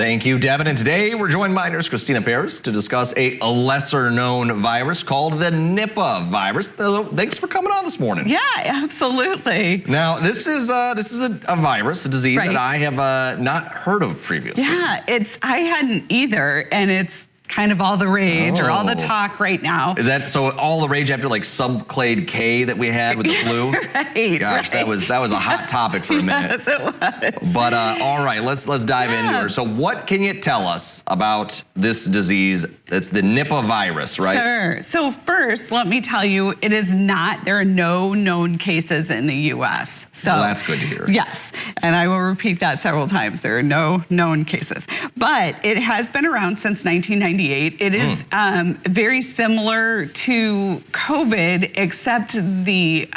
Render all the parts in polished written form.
Thank you, Devin. And today we're joined by Nurse Christina Paris to discuss a lesser-known virus called the Nipah virus. Thanks for coming on this morning. Yeah, absolutely. Now, this is a virus, a disease that I have not heard of previously. Yeah, I hadn't either, and it's kind of all the rage or all the talk right now. Is that so? All the rage after like subclade K that we had with the flu. Right. Gosh, that was a hot topic for a minute. Yes, it was. But all right, let's dive into her. So, what can you tell us about this disease? It's the Nipah virus, right? Sure. So first, let me tell you, there are no known cases in the U.S. So well, that's good to hear. Yes, and I will repeat that several times. There are no known cases, but it has been around since 1998. It is very similar to COVID, except the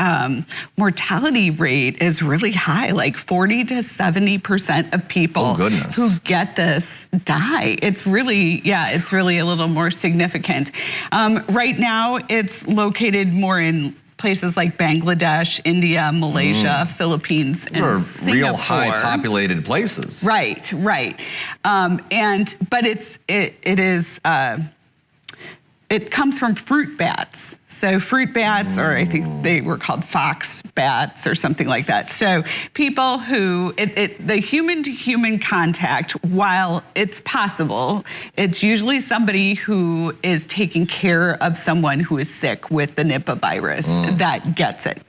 mortality rate is really high, like 40 to 70% of people who get this die. It's really a little more significant. Right now, it's located more in places like Bangladesh, India, Malaysia, Philippines, and Singapore. Real high populated places. Right. But it comes from fruit bats. So fruit bats, or I think they were called fox bats or something like that. So people who, the human-to-human contact, while it's possible, it's usually somebody who is taking care of someone who is sick with the Nipah virus that gets it,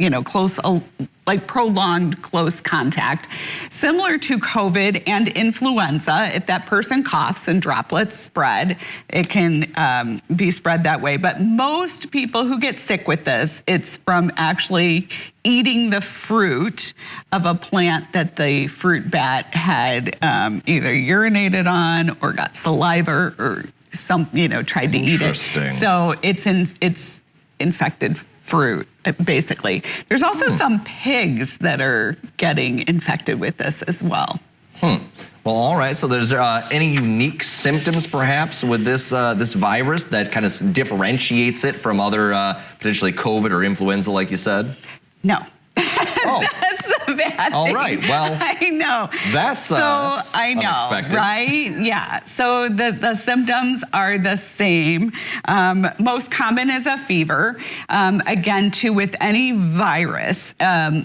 like prolonged close contact. Similar to COVID and influenza, if that person coughs and droplets spread, it can be spread that way. But most people who get sick with this, it's from actually eating the fruit of a plant that the fruit bat had either urinated on or got saliva or tried to eat it. So it's infected fruit, basically. There's also some pigs that are getting infected with this as well. Well, all right. So there's any unique symptoms, perhaps, with this virus that kind of differentiates it from other potentially COVID or influenza, like you said? No. Oh. That's the bad thing. All right. Well, I know. That's I know, unexpected. Right? Yeah. So the symptoms are the same. Most common is a fever. Again, too, with any virus.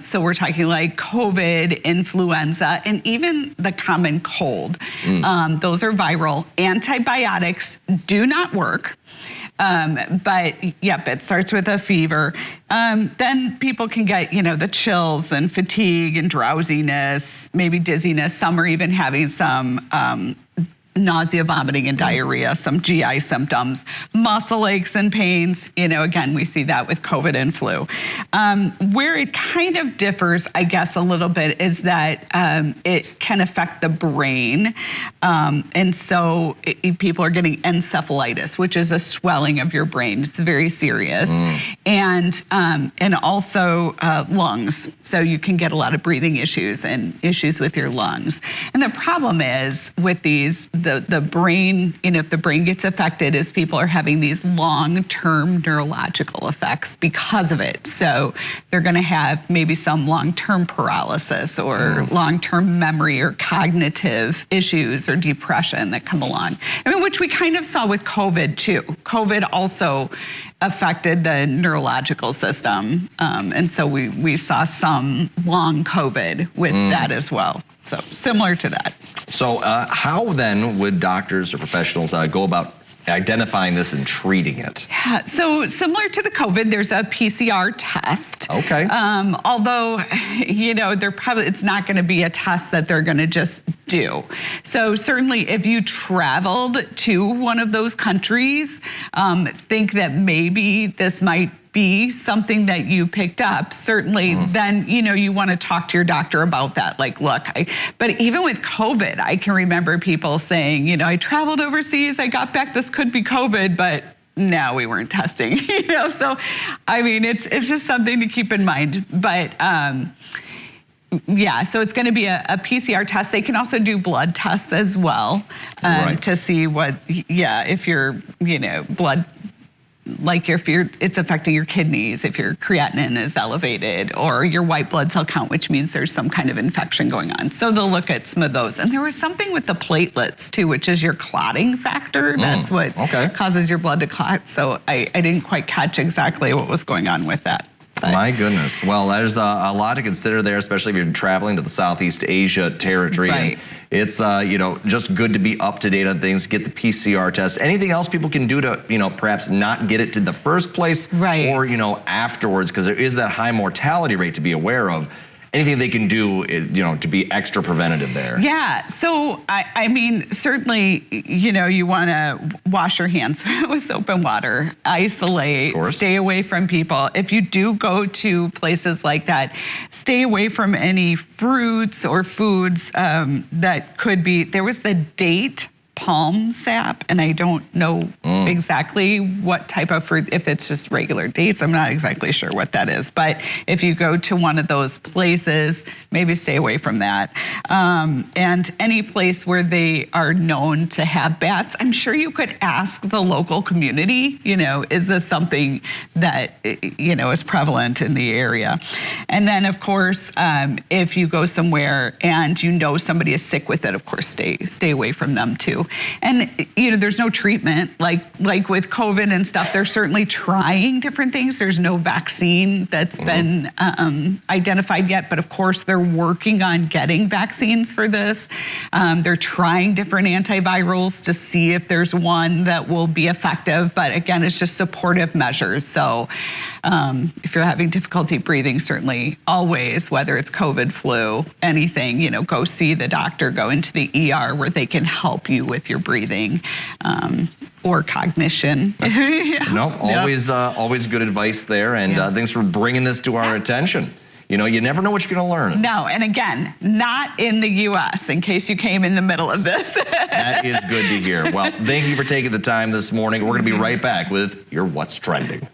So we're talking like COVID, influenza, and even the common cold. Those are viral. Antibiotics do not work. But yep, it starts with a fever. Then people can get, the chills and fatigue and drowsiness, maybe dizziness. Some are even having some nausea, vomiting, and diarrhea, some GI symptoms, muscle aches and pains. Again, we see that with COVID and flu. Where it kind of differs, I guess, a little bit is that it can affect the brain. And so people are getting encephalitis, which is a swelling of your brain. It's very serious. And also lungs. So you can get a lot of breathing issues and issues with your lungs. And the problem is with these, the brain, if the brain gets affected, is people are having these long-term neurological effects because of it. So they're going to have maybe some long-term paralysis or long-term memory or cognitive issues or depression that come along. Which we kind of saw with COVID too. COVID also affected the neurological system. And so we saw some long COVID with that as well. So similar to that. So how then would doctors or professionals go about identifying this and treating it? Yeah, so similar to the COVID, there's a PCR test. Okay. Although, it's not going to be a test that they're going to just do. So certainly if you traveled to one of those countries, think that maybe this might be something that you picked up, certainly then, you want to talk to your doctor about that. Like, look, but even with COVID, I can remember people saying, I traveled overseas, I got back, this could be COVID, but no, we weren't testing, So, it's just something to keep in mind. But, yeah, so it's going to be a PCR test. They can also do blood tests as well to see if your, blood like if it's affecting your kidneys, if your creatinine is elevated, or your white blood cell count, which means there's some kind of infection going on. So they'll look at some of those. And there was something with the platelets too, which is your clotting factor. That's what causes your blood to clot. So I didn't quite catch exactly what was going on with that. But my goodness. Well, there's a lot to consider there, especially if you're traveling to the Southeast Asia territory. Right. And it's just good to be up to date on things, get the PCR test. Anything else people can do to, perhaps not get it to the first place, right, or, afterwards, because there is that high mortality rate to be aware of. Anything they can do is, to be extra preventative there. Yeah, so I mean, certainly, you want to wash your hands with soap and water, isolate, stay away from people. If you do go to places like that, stay away from any fruits or foods that could be, there was the date palm sap, and I don't know exactly what type of fruit, if it's just regular dates, I'm not exactly sure what that is. But if you go to one of those places, maybe stay away from that. And any place where they are known to have bats, I'm sure you could ask the local community, is this something that, is prevalent in the area? And then of course, if you go somewhere and somebody is sick with it, of course, stay away from them too. And there's no treatment like with COVID and stuff. They're certainly trying different things. There's no vaccine that's been identified yet, but of course they're working on getting vaccines for this. They're trying different antivirals to see if there's one that will be effective. But again, it's just supportive measures. So if you're having difficulty breathing, certainly always, whether it's COVID, flu, anything, go see the doctor, go into the ER where they can help you with your breathing or cognition. No, always good advice there. And thanks for bringing this to our attention. You never know what you're going to learn. No, and again, not in the U.S., in case you came in the middle of this. That is good to hear. Well, thank you for taking the time this morning. We're going to be right back with your What's Trending.